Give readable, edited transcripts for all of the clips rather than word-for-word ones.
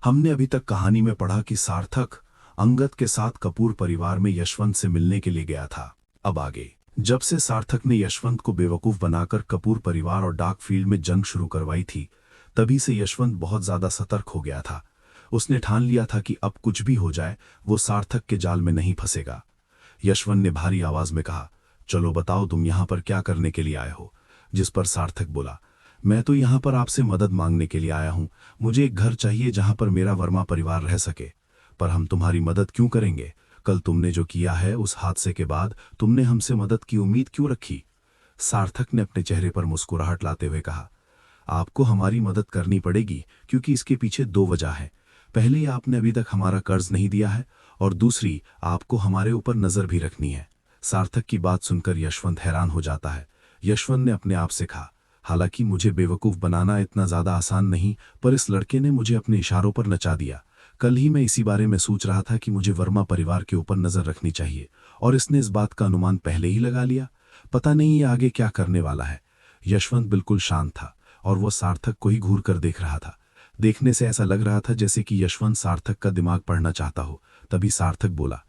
हमने अभी तक कहानी में पढ़ा कि सार्थक अंगद के साथ कपूर परिवार में यशवंत से मिलने के लिए गया था। अब आगे, जब से सार्थक ने यशवंत को बेवकूफ बनाकर कपूर परिवार और डार्क फील्ड में जंग शुरू करवाई थी, तभी से यशवंत बहुत ज्यादा सतर्क हो गया था। उसने ठान लिया था कि अब कुछ भी हो जाए वो सार्थक के जाल में नहीं फंसेगा। यशवंत ने भारी आवाज में कहा, चलो बताओ तुम यहाँ पर क्या करने के लिए आए हो। जिस पर सार्थक बोला, मैं तो यहाँ पर आपसे मदद मांगने के लिए आया हूँ। मुझे एक घर चाहिए जहाँ पर मेरा वर्मा परिवार रह सके। पर हम तुम्हारी मदद क्यों करेंगे? कल तुमने जो किया है, उस हादसे के बाद तुमने हमसे मदद की उम्मीद क्यों रखी? सार्थक ने अपने चेहरे पर मुस्कुराहट लाते हुए कहा, आपको हमारी मदद करनी पड़ेगी क्योंकि इसके पीछे दो वजह है। पहली, आपने अभी तक हमारा कर्ज नहीं दिया है, और दूसरी, आपको हमारे ऊपर नजर भी रखनी है। सार्थक की बात सुनकर यशवंत हैरान हो जाता है। यशवंत ने अपने आप से कहा, हालांकि मुझे बेवकूफ बनाना इतना ज्यादा आसान नहीं, पर इस लड़के ने मुझे अपने इशारों पर नचा दिया। कल ही मैं इसी बारे में सोच रहा था कि मुझे वर्मा परिवार के ऊपर नजर रखनी चाहिए, और इसने इस बात का अनुमान पहले ही लगा लिया। पता नहीं ये आगे क्या करने वाला है। यशवंत बिल्कुल शांत था और वो सार्थक को ही घूर कर देख रहा था। देखने से ऐसा लग रहा था जैसे कि यशवंत सार्थक का दिमाग पढ़ना चाहता हो। तभी सार्थक बोला,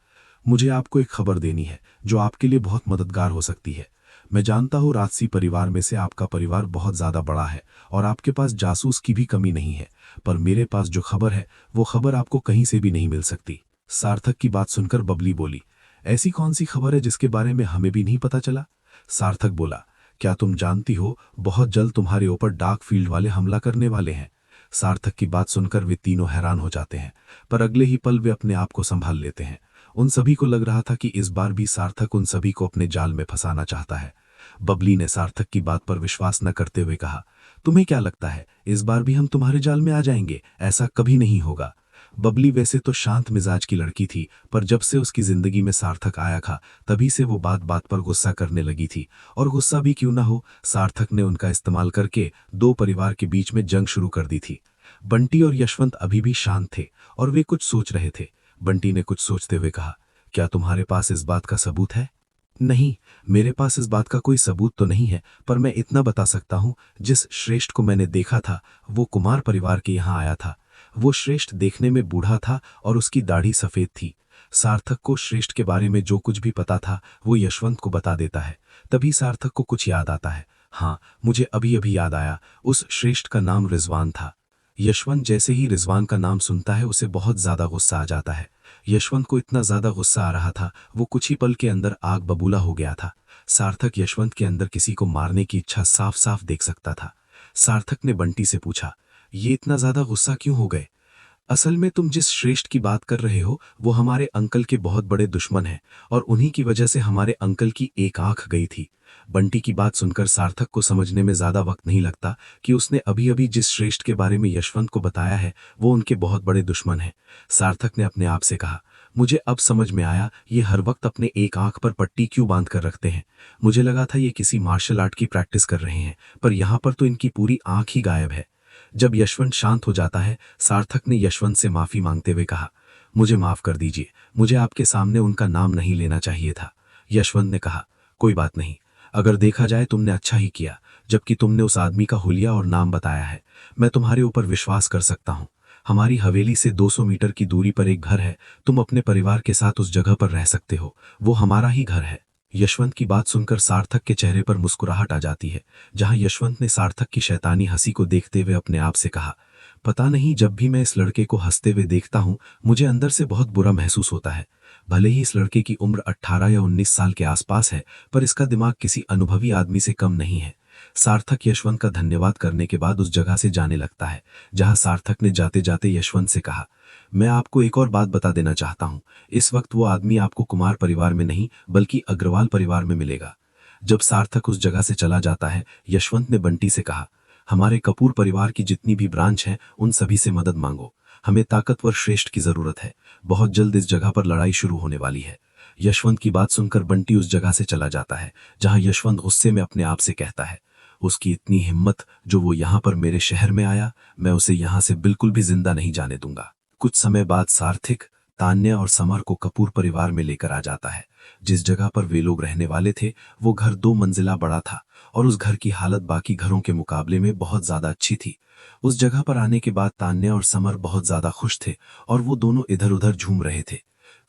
मुझे आपको एक खबर देनी है जो आपके लिए बहुत मददगार हो सकती है। मैं जानता हूँ राजसी परिवार में से आपका परिवार बहुत ज्यादा बड़ा है और आपके पास जासूस की भी कमी नहीं है, पर मेरे पास जो खबर है वो खबर आपको कहीं से भी नहीं मिल सकती। सार्थक की बात सुनकर बबली बोली, ऐसी कौन सी खबर है जिसके बारे में हमें भी नहीं पता चला? सार्थक बोला, क्या तुम जानती हो बहुत जल्द तुम्हारे ऊपर डार्क फील्ड वाले हमला करने वाले हैं? सार्थक की बात सुनकर वे तीनों हैरान हो जाते हैं, पर अगले ही पल वे अपने आप को संभाल लेते हैं। उन सभी को लग रहा था कि इस बार भी सार्थक उन सभी को अपने जाल में फंसाना चाहता है। बबली ने सार्थक की बात पर विश्वास न करते हुए कहा, तुम्हें क्या लगता है इस बार भी हम तुम्हारे जाल में आ जाएंगे? ऐसा कभी नहीं होगा। बबली वैसे तो शांत मिजाज की लड़की थी, पर जब से उसकी जिंदगी में सार्थक आया था तभी से वो बात बात पर गुस्सा करने लगी थी। और गुस्सा भी क्यों ना हो, सार्थक ने उनका इस्तेमाल करके दो परिवार के बीच में जंग शुरू कर दी थी। बंटी और यशवंत अभी भी शांत थे और वे कुछ सोच रहे थे। बंटी ने कुछ सोचते हुए कहा, क्या तुम्हारे पास इस बात का सबूत है? नहीं, मेरे पास इस बात का कोई सबूत तो नहीं है, पर मैं इतना बता सकता हूँ, जिस श्रेष्ठ को मैंने देखा था वो कुमार परिवार के यहाँ आया था। वो श्रेष्ठ देखने में बूढ़ा था और उसकी दाढ़ी सफेद थी। सार्थक को श्रेष्ठ के बारे में जो कुछ भी पता था वो यशवंत को बता देता है। तभी सार्थक को कुछ याद आता है। हाँ, मुझे अभी अभी याद आया, उस श्रेष्ठ का नाम रिजवान था। यशवंत जैसे ही रिजवान का नाम सुनता है उसे बहुत ज्यादा गुस्सा आ जाता है। यशवंत को इतना ज्यादा गुस्सा आ रहा था वो कुछ ही पल के अंदर आग बबूला हो गया था। सार्थक यशवंत के अंदर किसी को मारने की इच्छा साफ साफ देख सकता था। सार्थक ने बंटी से पूछा, ये इतना ज्यादा गुस्सा क्यों हो गए? असल में तुम जिस श्रेष्ठ की बात कर रहे हो वो हमारे अंकल के बहुत बड़े दुश्मन हैं, और उन्हीं की वजह से हमारे अंकल की एक आंख गई थी। बंटी की बात सुनकर सार्थक को समझने में ज्यादा वक्त नहीं लगता कि उसने अभी अभी जिस श्रेष्ठ के बारे में यशवंत को बताया है वो उनके बहुत बड़े दुश्मन हैं। सार्थक ने अपने आप से कहा, मुझे अब समझ में आया ये हर वक्त अपने एक आंख पर पट्टी क्यों बांध कर रखते हैं। मुझे लगा था ये किसी मार्शल आर्ट की प्रैक्टिस कर रहे हैं, पर यहाँ पर तो इनकी पूरी आंख ही गायब है। जब यशवंत शांत हो जाता है, सार्थक ने यशवंत से माफी मांगते हुए कहा, मुझे माफ कर दीजिए, मुझे आपके सामने उनका नाम नहीं लेना चाहिए था। यशवंत ने कहा, कोई बात नहीं, अगर देखा जाए तुमने अच्छा ही किया, जबकि तुमने उस आदमी का हुलिया और नाम बताया है। मैं तुम्हारे ऊपर विश्वास कर सकता हूँ। हमारी हवेली से 200 मीटर की दूरी पर एक घर है, तुम अपने परिवार के साथ उस जगह पर रह सकते हो, वो हमारा ही घर है। यशवंत की बात सुनकर सार्थक के चेहरे पर मुस्कुराहट आ जाती है। जहां यशवंत ने सार्थक की शैतानी हंसी को देखते हुए अपने आप से कहा, पता नहीं जब भी मैं इस लड़के को हंसते हुए देखता हूं मुझे अंदर से बहुत बुरा महसूस होता है। भले ही इस लड़के की उम्र 18 या 19 साल के आसपास है, पर इसका दिमाग किसी अनुभवी आदमी से कम नहीं है। सार्थक यशवंत का धन्यवाद करने के बाद उस जगह से जाने लगता है। जहां सार्थक ने जाते जाते यशवंत से कहा, मैं आपको एक और बात बता देना चाहता हूं, इस वक्त वो आदमी आपको कुमार परिवार में नहीं बल्कि अग्रवाल परिवार में मिलेगा। जब सार्थक उस जगह से चला जाता है, यशवंत ने बंटी से कहा, हमारे कपूर परिवार की जितनी भी ब्रांच हैं उन सभी से मदद मांगो। हमें ताकतवर श्रेष्ठ की जरूरत है। बहुत जल्द इस जगह पर लड़ाई शुरू होने वाली है। यशवंत की बात सुनकर बंटी उस जगह से चला जाता है जहां यशवंत गुस्से में अपने आप से कहता है, उसकी इतनी हिम्मत, जो वो यहाँ पर मेरे शहर में आया, मैं उसे यहाँ से बिल्कुल भी जिंदा नहीं जाने दूंगा। कुछ समय बाद सार्थक तान्या और समर को कपूर परिवार में लेकर आ जाता है। जिस जगह पर वे लोग रहने वाले थे वो घर 2 मंजिला बड़ा था और उस घर की हालत बाकी घरों के मुकाबले में बहुत ज्यादा अच्छी थी। उस जगह पर आने के बाद तान्या और समर बहुत ज्यादा खुश थे और वो दोनों इधर उधर झूम रहे थे।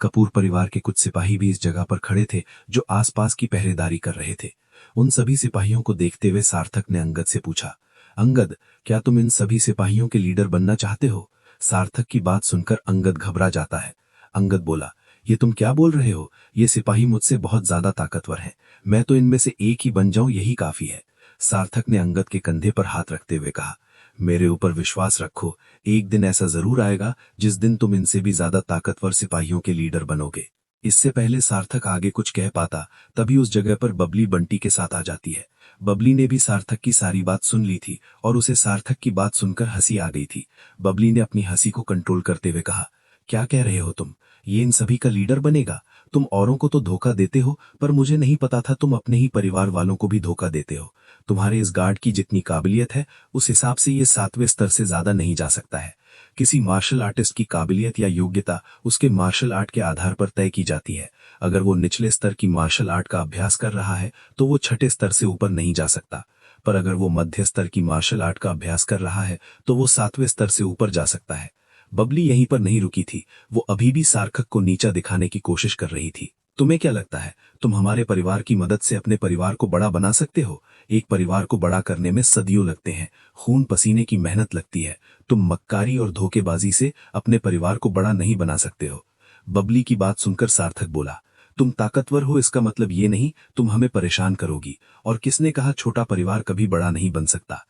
कपूर परिवार के कुछ सिपाही भी इस जगह पर खड़े थे जो आसपास की पहरेदारी कर रहे थे। उन सभी सिपाहियों को देखते हुए सार्थक ने अंगद से पूछा, अंगद, क्या तुम इन सभी सिपाहियों के लीडर बनना चाहते हो? सार्थक की बात सुनकर अंगद घबरा जाता है। अंगद बोला, ये तुम क्या बोल रहे हो? ये सिपाही मुझसे बहुत ज्यादा ताकतवर हैं। मैं तो इनमें से एक ही बन जाऊं यही काफी है। सार्थक ने अंगद के कंधे पर हाथ रखते हुए कहा, मेरे ऊपर विश्वास रखो, एक दिन ऐसा जरूर आएगा जिस दिन तुम इनसे भी ज्यादा ताकतवर सिपाहियों के लीडर बनोगे। इससे पहले सार्थक आगे कुछ कह पाता तभी उस जगह पर बबली बंटी के साथ आ जाती है। बबली ने भी सार्थक की सारी बात सुन ली थी और उसे सार्थक की बात सुनकर हंसी आ गई थी। बबली ने अपनी हंसी को कंट्रोल करते हुए कहा, क्या कह रहे हो तुम? ये इन सभी का लीडर बनेगा? तुम औरों को तो धोखा देते हो, पर मुझे नहीं पता था तुम अपने ही परिवार वालों को भी धोखा देते हो। तुम्हारे इस गार्ड की जितनी काबिलियत है उस हिसाब से ये 7वें स्तर से ज्यादा नहीं जा सकता है। किसी मार्शल आर्टिस्ट की काबिलियत या योग्यता उसके मार्शल आर्ट के आधार पर तय की जाती है। अगर वो निचले स्तर की मार्शल आर्ट का अभ्यास कर रहा है तो वो 6ठे स्तर से ऊपर नहीं जा सकता, पर अगर वो मध्य स्तर की मार्शल आर्ट का अभ्यास कर रहा है तो वो 7वें स्तर से ऊपर जा सकता है। बबली यहीं पर नहीं रुकी थी, वो अभी भी सार्थक को नीचा दिखाने की कोशिश कर रही थी। तुम्हें क्या लगता है तुम हमारे परिवार की मदद से अपने परिवार को बड़ा बना सकते हो? एक परिवार को बड़ा करने में सदियों लगते हैं, खून पसीने की मेहनत लगती है। तुम मक्कारी और धोखेबाजी से अपने परिवार को बड़ा नहीं बना सकते हो। बबली की बात सुनकर सार्थक बोला, तुम ताकतवर हो इसका मतलब ये नहीं तुम हमें परेशान करोगी। और किसने कहा छोटा परिवार कभी बड़ा नहीं बन सकता?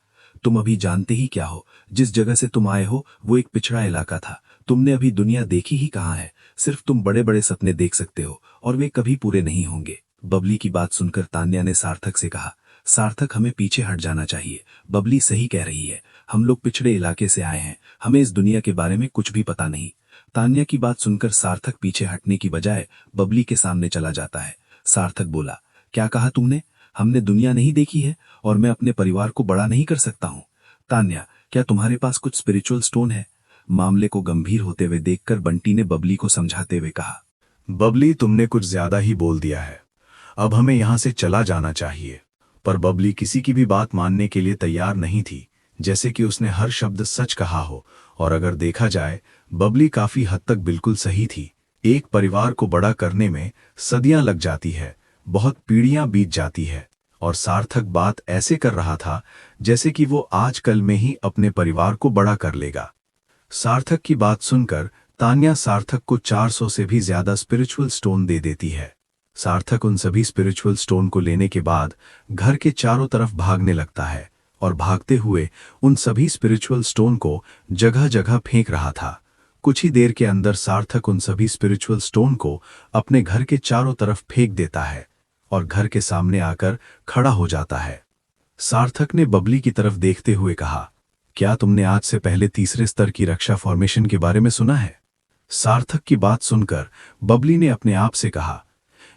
तुम अभी जानते ही क्या हो, जिस जगह से तुम आए हो वो एक पिछड़ा इलाका था। तुमने अभी दुनिया देखी ही कहाँ है। सिर्फ तुम बड़े बड़े सपने देख सकते हो और वे कभी पूरे नहीं होंगे। बबली की बात सुनकर तान्या ने सार्थक से कहा, सार्थक, हमें पीछे हट जाना चाहिए। बबली सही कह रही है, हम लोग पिछड़े इलाके से आए हैं, हमें इस दुनिया के बारे में कुछ भी पता नहीं। तान्या की बात सुनकर सार्थक पीछे हटने की बजाय बबली के सामने चला जाता है। सार्थक बोला, क्या कहा तुमने? हमने दुनिया नहीं देखी है और मैं अपने परिवार को बड़ा नहीं कर सकता हूँ? तान्या, क्या तुम्हारे पास कुछ स्पिरिचुअल स्टोन है? मामले को गंभीर होते हुए देखकर बंटी ने बबली को समझाते हुए कहा, बबली, तुमने कुछ ज्यादा ही बोल दिया है, अब हमें यहाँ से चला जाना चाहिए। पर बबली किसी की भी बात मानने के लिए तैयार नहीं थी, जैसे कि उसने हर शब्द सच कहा हो। और अगर देखा जाए बबली काफी हद तक बिल्कुल सही थी। एक परिवार को बड़ा करने में सदियां लग जाती है, बहुत पीढ़ियां बीत जाती है। और सार्थक बात ऐसे कर रहा था जैसे कि वो आजकल में ही अपने परिवार को बड़ा कर लेगा। सार्थक की बात सुनकर तान्या सार्थक को 400 से भी ज्यादा स्पिरिचुअल स्टोन दे देती है। सार्थक उन सभी स्पिरिचुअल स्टोन को लेने के बाद घर के चारों तरफ भागने लगता है और भागते हुए उन सभी स्पिरिचुअल स्टोन को जगह जगह फेंक रहा था। कुछ ही देर के अंदर सार्थक उन सभी स्पिरिचुअल स्टोन को अपने घर के चारों तरफ फेंक देता है और घर के सामने आकर खड़ा हो जाता है। सार्थक ने बबली की तरफ देखते हुए कहा, क्या तुमने आज से पहले 3रे स्तर की रक्षा फॉर्मेशन के बारे में सुना है? सार्थक की बात सुनकर बबली ने अपने आप से कहा,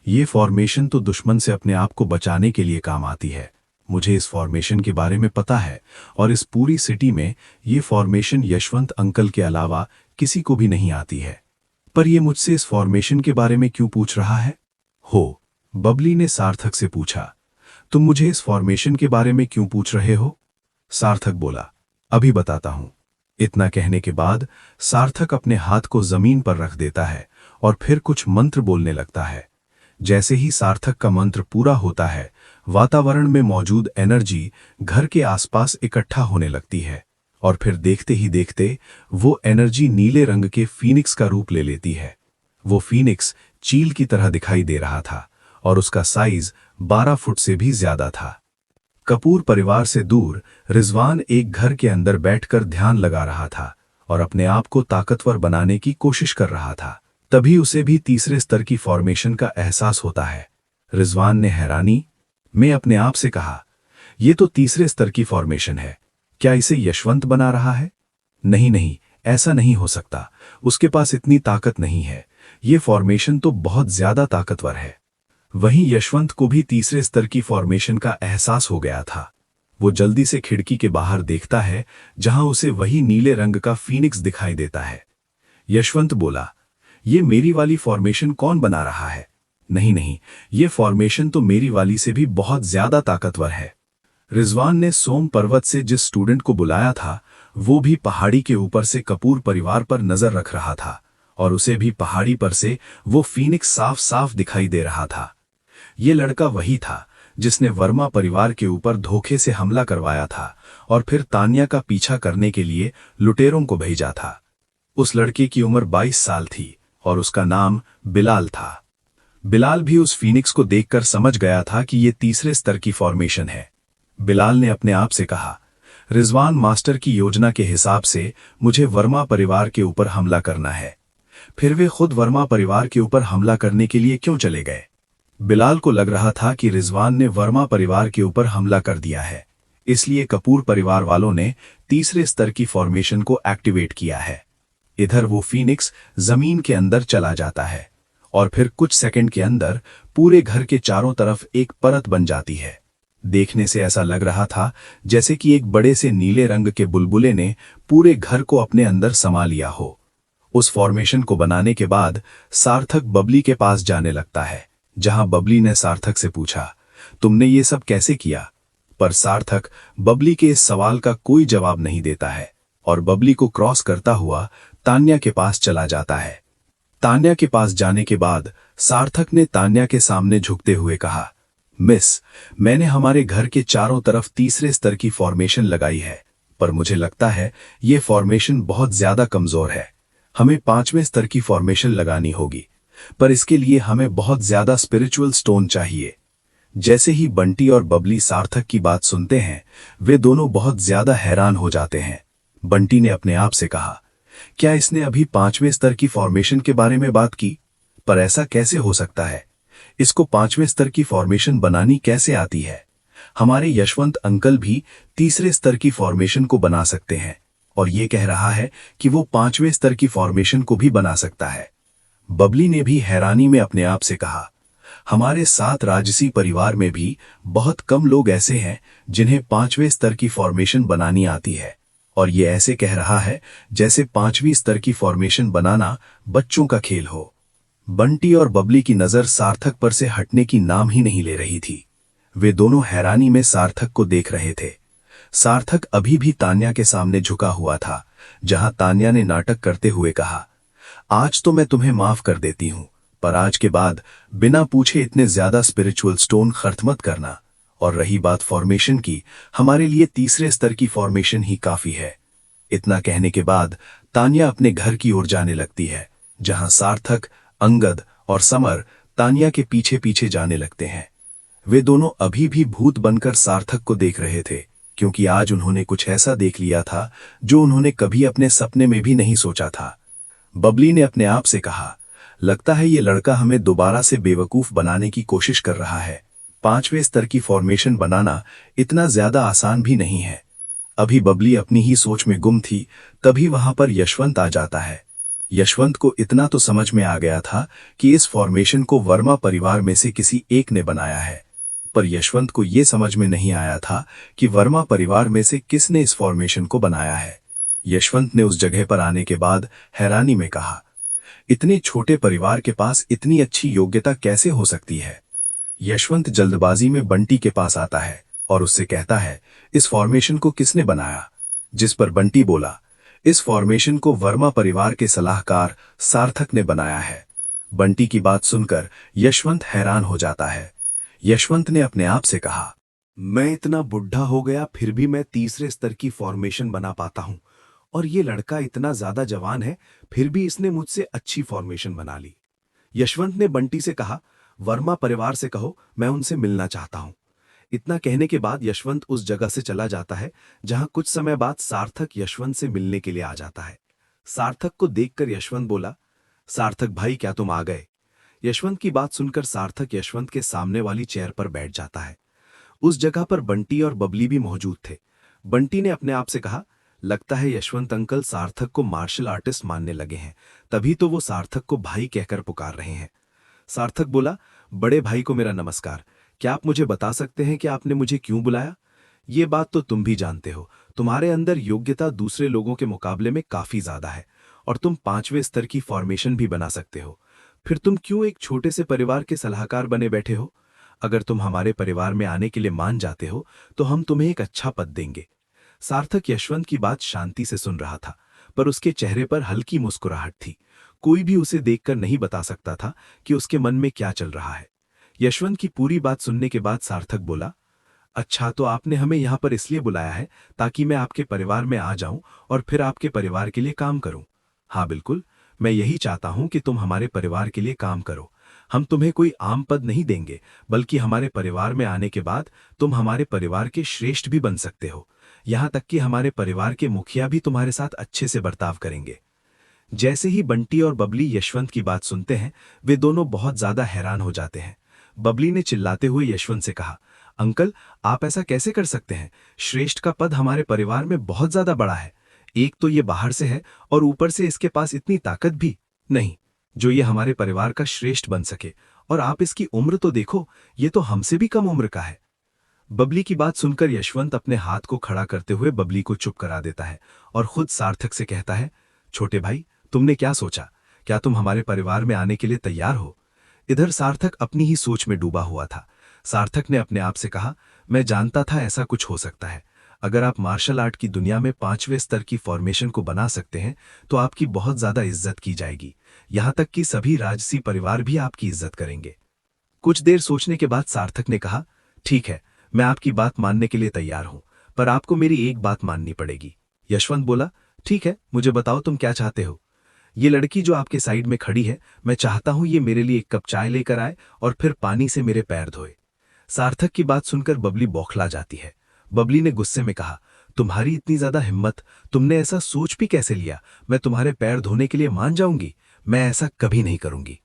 ये फॉर्मेशन तो दुश्मन से अपने आप को बचाने के लिए काम आती है। मुझे इस फॉर्मेशन के बारे में पता है और इस पूरी सिटी में ये फॉर्मेशन यशवंत अंकल के अलावा किसी को भी नहीं आती है। पर ये मुझसे इस फॉर्मेशन के बारे में क्यों पूछ रहा है? हो, बबली ने सार्थक से पूछा, तुम मुझे इस फॉर्मेशन के बारे में क्यों पूछ रहे हो? सार्थक बोला, अभी बताता हूं। इतना कहने के बाद सार्थक अपने हाथ को जमीन पर रख देता है और फिर कुछ मंत्र बोलने लगता है। जैसे ही सार्थक का मंत्र पूरा होता है, वातावरण में मौजूद एनर्जी घर के आसपास इकट्ठा होने लगती है और फिर देखते ही देखते वो एनर्जी नीले रंग के फीनिक्स का रूप ले लेती है। वो फीनिक्स चील की तरह दिखाई दे रहा था और उसका साइज 12 फुट से भी ज्यादा था। कपूर परिवार से दूर रिजवान एक घर के अंदर बैठकर ध्यान लगा रहा था और अपने आप को ताकतवर बनाने की कोशिश कर रहा था। तभी उसे भी 3रे स्तर की फॉर्मेशन का एहसास होता है। रिजवान ने हैरानी में अपने आप से कहा, यह तो 3रे स्तर की फॉर्मेशन है, क्या इसे यशवंत बना रहा है? नहीं नहीं, ऐसा नहीं हो सकता, उसके पास इतनी ताकत नहीं है, ये फॉर्मेशन तो बहुत ज्यादा ताकतवर है। वहीं यशवंत को भी 3रे स्तर की फॉर्मेशन का एहसास हो गया था। वो जल्दी से खिड़की के बाहर देखता है जहां उसे वही नीले रंग का फीनिक्स दिखाई देता है। यशवंत बोला, ये मेरी वाली फॉर्मेशन कौन बना रहा है? नहीं नहीं, ये फॉर्मेशन तो मेरी वाली से भी बहुत ज्यादा ताकतवर है। रिजवान ने सोम पर्वत से जिस स्टूडेंट को बुलाया था वो भी पहाड़ी के ऊपर से कपूर परिवार पर नजर रख रहा था और उसे भी पहाड़ी पर से वो फीनिक्स साफ साफ दिखाई दे रहा था। ये लड़का वही था जिसने वर्मा परिवार के ऊपर धोखे से हमला करवाया था और फिर तान्या का पीछा करने के लिए लुटेरों को भेजा था। उस लड़के की उम्र 22 साल थी और उसका नाम बिलाल था। बिलाल भी उस फीनिक्स को देखकर समझ गया था कि ये तीसरे स्तर की फॉर्मेशन है। बिलाल ने अपने आप से कहा, रिजवान मास्टर की योजना के हिसाब से मुझे वर्मा परिवार के ऊपर हमला करना है, फिर वे खुद वर्मा परिवार के ऊपर हमला करने के लिए क्यों चले गए? बिलाल को लग रहा था कि रिजवान ने वर्मा परिवार के ऊपर हमला कर दिया है, इसलिए कपूर परिवार वालों ने तीसरे स्तर की फॉर्मेशन को एक्टिवेट किया है। इधर वो फीनिक्स जमीन के अंदर चला जाता है और फिर कुछ सेकंड के अंदर पूरे घर के चारों तरफ एक परत बन जाती है। देखने से ऐसा लग रहा था जैसे कि एक बड़े से नीले रंग के बुलबुले ने पूरे घर को अपने अंदर समा लिया हो। उस फॉर्मेशन को बनाने के बाद सार्थक बबली के पास जाने लगता है, जहां बबली ने सार्थक से पूछा, तुमने ये सब कैसे किया? पर सार्थक बबली के इस सवाल का कोई जवाब नहीं देता है और बबली को क्रॉस करता हुआ तान्या के पास चला जाता है। तान्या के पास जाने के बाद सार्थक ने तान्या के सामने झुकते हुए कहा, मिस, मैंने हमारे घर के चारों तरफ तीसरे स्तर की फॉर्मेशन लगाई है, पर मुझे लगता है ये फॉर्मेशन बहुत ज्यादा कमजोर है। हमें 5वें स्तर की फॉर्मेशन लगानी होगी, पर इसके लिए हमें बहुत ज्यादा स्पिरिचुअल स्टोन चाहिए। जैसे ही बंटी और बबली सार्थक की बात सुनते हैं, वे दोनों बहुत ज्यादा हैरान हो जाते हैं। बंटी ने अपने आप से कहा, क्या इसने अभी 5वें स्तर की फॉर्मेशन के बारे में बात की? पर ऐसा कैसे हो सकता है? इसको 5वें स्तर की फॉर्मेशन बनानी कैसे आती है? हमारे यशवंत अंकल भी तीसरे स्तर की फॉर्मेशन को बना सकते हैं और ये कह रहा है कि वो 5वें स्तर की फॉर्मेशन को भी बना सकता है। बबली ने भी हैरानी में अपने आप से कहा, हमारे 7 राजसी परिवार में भी बहुत कम लोग ऐसे हैं जिन्हें 5वें स्तर की फॉर्मेशन बनानी आती है, और ये ऐसे कह रहा है जैसे 5वीं स्तर की फॉर्मेशन बनाना बच्चों का खेल हो। बंटी और बबली की नजर सार्थक पर से हटने की नाम ही नहीं ले रही थी। वे दोनों हैरानी में सार्थक को देख रहे थे। सार्थक अभी भी तान्या के सामने झुका हुआ था, जहां तान्या ने नाटक करते हुए कहा, आज तो मैं तुम्हें माफ कर देती हूं, पर आज के बाद बिना पूछे इतने ज्यादा स्पिरिचुअल स्टोन खर्च मत करना। और रही बात फॉर्मेशन की, हमारे लिए तीसरे स्तर की फॉर्मेशन ही काफी है। इतना कहने के बाद तान्या अपने घर की ओर जाने लगती है, जहां सार्थक, अंगद और समर तान्या के पीछे पीछे जाने लगते हैं। वे दोनों अभी भी भूत बनकर सार्थक को देख रहे थे, क्योंकि आज उन्होंने कुछ ऐसा देख लिया था जो उन्होंने कभी अपने सपने में भी नहीं सोचा था। बबली ने अपने आप से कहा, लगता है ये लड़का हमें दोबारा से बेवकूफ बनाने की कोशिश कर रहा है। 5वें स्तर की फॉर्मेशन बनाना इतना ज्यादा आसान भी नहीं है। अभी बबली अपनी ही सोच में गुम थी, तभी वहां पर यशवंत आ जाता है। यशवंत को इतना तो समझ में आ गया था कि इस फॉर्मेशन को वर्मा परिवार में से किसी एक ने बनाया है, पर यशवंत को यह समझ में नहीं आया था कि वर्मा परिवार में से किसने इस फॉर्मेशन को बनाया है। यशवंत ने उस जगह पर आने के बाद हैरानी में कहा, इतने छोटे परिवार के पास इतनी अच्छी योग्यता कैसे हो सकती है? यशवंत जल्दबाजी में बंटी के पास आता है और उससे कहता है, इस फॉर्मेशन को किसने बनाया? जिस पर बंटी बोला, इस फॉर्मेशन को वर्मा परिवार के सलाहकार सार्थक ने बनाया है। बंटी की बात सुनकर यशवंत हैरान हो जाता है। यशवंत ने अपने आप से कहा, मैं इतना बुढ़ा हो गया फिर भी मैं तीसरे स्तर की फॉर्मेशन बना पाता हूं, और ये लड़का इतना ज्यादा जवान है फिर भी इसने मुझसे अच्छी फॉर्मेशन बना ली। यशवंत ने बंटी से कहा, वर्मा परिवार से कहो मैं उनसे मिलना चाहता हूं। इतना कहने के बाद यशवंत उस जगह से चला जाता है जहां कुछ समय बाद सार्थक यशवंत से मिलने के लिए आ जाता है। सार्थक को देखकर यशवंत बोला, सार्थक भाई क्या तुम आ गए? यशवंत की बात सुनकर सार्थक यशवंत के सामने वाली चेयर पर बैठ जाता है। उस जगह पर बंटी और बबली भी मौजूद थे। बंटी ने अपने आप से कहा, लगता है यशवंत अंकल सार्थक को मार्शल आर्टिस्ट मानने लगे हैं, तभी तो वो सार्थक को भाई कहकर पुकार रहे हैं। सार्थक बोला, बड़े भाई को मेरा नमस्कार। क्या आप मुझे बता सकते हैं कि आपने मुझे क्यों बुलाया? ये बात तो तुम भी जानते हो, तुम्हारे अंदर योग्यता दूसरे लोगों के मुकाबले में काफी ज्यादा है और तुम 5वें स्तर की फॉर्मेशन भी बना सकते हो। फिर तुम क्यों एक छोटे से परिवार के सलाहकार बने बैठे हो? अगर तुम हमारे परिवार में आने के लिए मान जाते हो तो हम तुम्हें एक अच्छा पद देंगे। सार्थक यशवंत की बात शांति से सुन रहा था, पर उसके चेहरे पर हल्की मुस्कुराहट थी। कोई भी उसे देखकर नहीं बता सकता था कि उसके मन में क्या चल रहा है। यशवंत की पूरी बात सुनने के बाद सार्थक बोला, अच्छा, तो आपने हमें यहाँ पर इसलिए बुलाया है ताकि मैं आपके परिवार में आ जाऊं और फिर आपके परिवार के लिए काम करूं? हाँ बिल्कुल, मैं यही चाहता हूं कि तुम हमारे परिवार के लिए काम करो। हम तुम्हें कोई आम पद नहीं देंगे, बल्कि हमारे परिवार में आने के बाद तुम हमारे परिवार के श्रेष्ठ भी बन सकते हो। यहाँ तक कि हमारे परिवार के मुखिया भी तुम्हारे साथ अच्छे से बर्ताव करेंगे। जैसे ही बंटी और बबली यशवंत की बात सुनते हैं, वे दोनों बहुत ज्यादा हैरान हो जाते हैं। बबली ने चिल्लाते हुए यशवंत से कहा, अंकल, आप ऐसा कैसे कर सकते हैं? श्रेष्ठ का पद हमारे परिवार में बहुत ज्यादा बड़ा है। एक तो ये बाहर से है और ऊपर से इसके पास इतनी ताकत भी नहीं जो ये हमारे परिवार का श्रेष्ठ बन सके। और आप इसकी उम्र तो देखो, ये तो हमसे भी कम उम्र का है। बबली की बात सुनकर यशवंत अपने हाथ को खड़ा करते हुए बबली को चुप करा देता है और खुद सार्थक से कहता है, छोटे भाई, तुमने क्या सोचा? क्या तुम हमारे परिवार में आने के लिए तैयार हो? इधर सार्थक अपनी ही सोच में डूबा हुआ था। सार्थक ने अपने आप से कहा, मैं जानता था ऐसा कुछ हो सकता है। अगर आप मार्शल आर्ट की दुनिया में 5वें स्तर की फॉर्मेशन को बना सकते हैं तो आपकी बहुत ज्यादा इज्जत की जाएगी। यहां तक कि सभी राजसी परिवार भी आपकी इज्जत करेंगे। कुछ देर सोचने के बाद सार्थक ने कहा, ठीक है, मैं आपकी बात मानने के लिए तैयार हूं, पर आपको मेरी एक बात माननी पड़ेगी। यशवंत बोला, ठीक है, मुझे बताओ तुम क्या चाहते हो? ये लड़की जो आपके साइड में खड़ी है, मैं चाहता हूं ये मेरे लिए एक कप चाय लेकर आए और फिर पानी से मेरे पैर धोए। सार्थक की बात सुनकर बबली बौखला जाती है। बबली ने गुस्से में कहा, तुम्हारी इतनी ज्यादा हिम्मत, तुमने ऐसा सोच भी कैसे लिया? मैं तुम्हारे पैर धोने के लिए मान जाऊंगी? मैं ऐसा कभी नहीं करूंगी।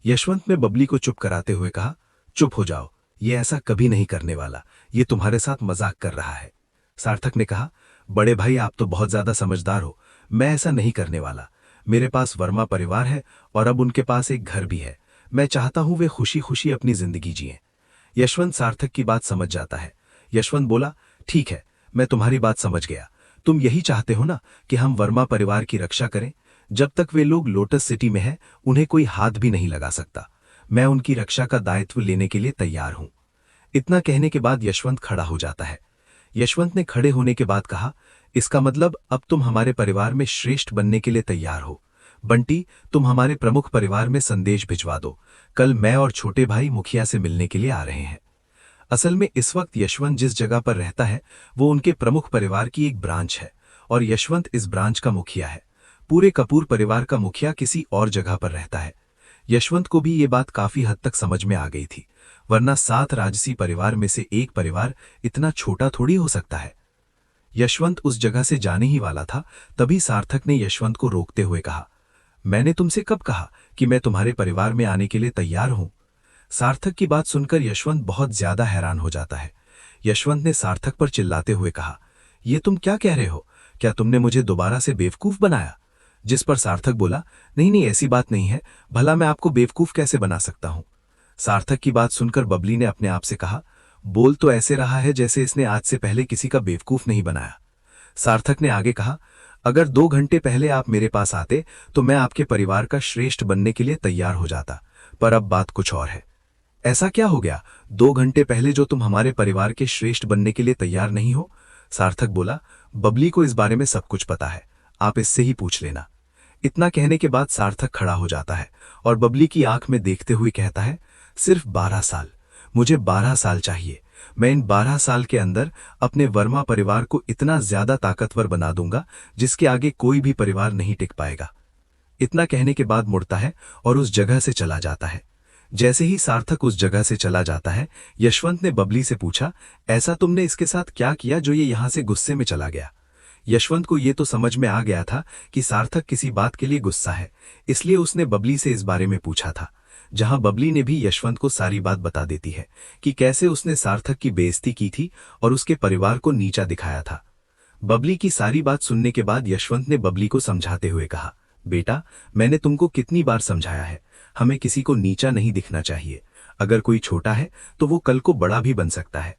यशवंत ने बबली को चुप कराते हुए कहा, चुप हो जाओ, ये ऐसा कभी नहीं करने वाला, ये तुम्हारे साथ मजाक कर रहा है। सार्थक ने कहा, बड़े भाई, आप तो बहुत ज्यादा समझदार हो, मैं ऐसा नहीं करने वाला। मेरे पास वर्मा परिवार है और अब उनके पास एक घर भी है। मैं चाहता हूं वे खुशी खुशी अपनी जिंदगी जिएं। यशवंत सार्थक की बात समझ जाता है। यशवंत बोला, ठीक है, मैं तुम्हारी बात समझ गया। तुम यही चाहते हो ना कि हम वर्मा परिवार की रक्षा करें? जब तक वे लोग लोटस सिटी में हैं, उन्हें कोई हाथ भी नहीं लगा सकता। मैं उनकी रक्षा का दायित्व लेने के लिए तैयार हूं। इतना कहने के बाद यशवंत खड़ा हो जाता है। यशवंत ने खड़े होने के बाद कहा, इसका मतलब अब तुम हमारे परिवार में श्रेष्ठ बनने के लिए तैयार हो। बंटी, तुम हमारे प्रमुख परिवार में संदेश भिजवा दो। कल मैं और छोटे भाई मुखिया से मिलने के लिए आ रहे हैं। असल में इस वक्त यशवंत जिस जगह पर रहता है वो उनके प्रमुख परिवार की एक ब्रांच है और यशवंत इस ब्रांच का मुखिया है। पूरे कपूर परिवार का मुखिया किसी और जगह पर रहता है। यशवंत को भी ये बात काफी हद तक समझ में आ गई थी, वरना 7 राजसी परिवार में से एक परिवार इतना छोटा थोड़ी हो सकता है। यशवंत उस जगह से जाने ही वाला था, तभी सार्थक ने यशवंत को रोकते हुए कहा, मैंने तुमसे कब कहा कि मैं तुम्हारे परिवार में आने के लिए तैयार हूं? सार्थक की बात सुनकर यशवंत बहुत ज्यादा हैरान हो जाता है। यशवंत ने सार्थक पर चिल्लाते हुए कहा, यह तुम क्या कह रहे हो? क्या तुमने मुझे दोबारा से बेवकूफ बनाया? जिस पर सार्थक बोला, नहीं नहीं, ऐसी बात नहीं है, भला मैं आपको बेवकूफ कैसे बना सकता हूं? सार्थक की बात सुनकर बबली ने अपने आप से कहा, बोल तो ऐसे रहा है जैसे इसने आज से पहले किसी का बेवकूफ नहीं बनाया। सार्थक ने आगे कहा, अगर 2 घंटे पहले आप मेरे पास आते तो मैं आपके परिवार का श्रेष्ठ बनने के लिए तैयार हो जाता, पर अब बात कुछ और है। ऐसा क्या हो गया 2 घंटे पहले जो तुम हमारे परिवार के श्रेष्ठ बनने के लिए तैयार नहीं हो? सार्थक बोला, बबली को इस बारे में सब कुछ पता है, आप इससे ही पूछ लेना। इतना कहने के बाद सार्थक खड़ा हो जाता है और बबली की आंख में देखते हुए कहता है, सिर्फ 12 साल, मुझे 12 साल चाहिए। मैं इन 12 साल के अंदर अपने वर्मा परिवार को इतना ज्यादा ताकतवर बना दूंगा जिसके आगे कोई भी परिवार नहीं टिक पाएगा। इतना कहने के बाद मुड़ता है और उस जगह से चला जाता है। जैसे ही सार्थक उस जगह से चला जाता है, यशवंत ने बबली से पूछा, ऐसा तुमने इसके साथ क्या किया जो ये यहां से गुस्से में चला गया? यशवंत को ये तो समझ में आ गया था कि सार्थक किसी बात के लिए गुस्सा है, इसलिए उसने बबली से इस बारे में पूछा था, जहां बबली ने भी यशवंत को सारी बात बता देती है कि कैसे उसने सार्थक की बेइज्जती की थी और उसके परिवार को नीचा दिखाया था। बबली की सारी बात सुनने के बाद यशवंत ने बबली को समझाते हुए कहा, बेटा, मैंने तुमको कितनी बार समझाया है, हमें किसी को नीचा नहीं दिखना चाहिए। अगर कोई छोटा है तो वो कल को बड़ा भी बन सकता है।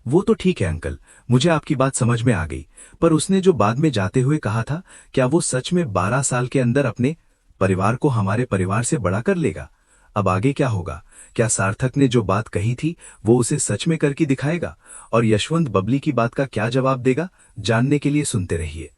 वो तो ठीक है अंकल, मुझे आपकी बात समझ में आ गई। पर उसने जो बाद में जाते हुए कहा था, क्या वो सच में 12 साल के अंदर अपने परिवार को हमारे परिवार से बड़ा कर लेगा? अब आगे क्या होगा? क्या सार्थक ने जो बात कही थी वो उसे सच में करके दिखाएगा? और यशवंत बबली की बात का क्या जवाब देगा? जानने के लिए सुनते रहिए।